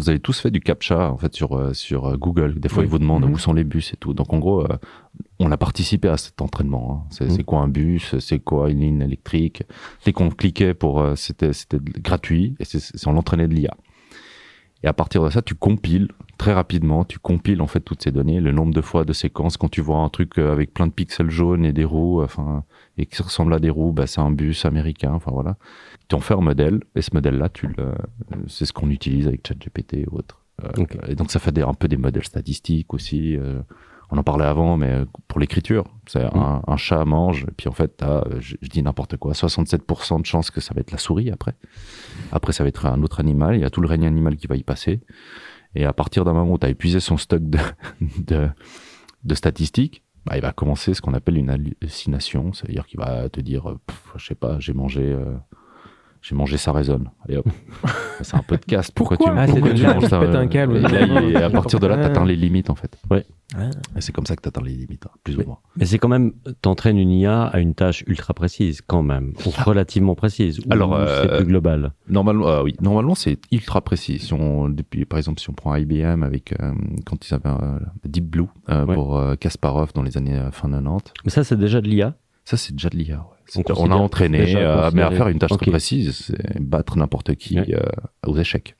Vous avez tous fait du CAPTCHA en fait sur Google. Des fois, ils vous demandent où sont les bus et tout. Donc en gros, on a participé à cet entraînement. Hein. C'est quoi un bus? C'est quoi une ligne électrique? Dès qu'on cliquait c'était gratuit et on l'entraînait de l'IA. Et à partir de ça, tu compiles très rapidement. Tu compiles en fait toutes ces données, le nombre de fois de séquences. Quand tu vois un truc avec plein de pixels jaunes et des roues, et qui ressemble à des roues, c'est un bus américain. Enfin voilà. Tu en fais un modèle et ce modèle-là, c'est ce qu'on utilise avec ChatGPT ou autre. Et donc ça fait un peu des modèles statistiques aussi. On en parlait avant, mais pour l'écriture, c'est un chat mange, et puis en fait, je dis n'importe quoi, 67% de chances que ça va être la souris après. Après, ça va être un autre animal, il y a tout le règne animal qui va y passer. Et à partir d'un moment où tu as épuisé son stock de statistiques, il va commencer ce qu'on appelle une hallucination, c'est-à-dire qu'il va te dire, je sais pas, j'ai mangé ça résonne. Allez hop. C'est un podcast. Pourquoi tu manges ça? Pète un câble. Et à partir de là, t'atteins les limites, en fait. Ouais. Et c'est comme ça que t'atteins les limites, plus ou moins. Mais c'est quand même, t'entraînes une IA à une tâche ultra précise, quand même. Ou relativement précise. Alors, c'est plus global. Normalement, oui. Normalement, c'est ultra précis. Par exemple, si on prend IBM avec, quand ils avaient Deep Blue, pour Kasparov dans les années fin 90. Mais ça, c'est déjà de l'IA? Ça, c'est déjà de l'IA, ouais. On a entraîné, mais à faire une tâche très précise, c'est battre n'importe qui aux échecs.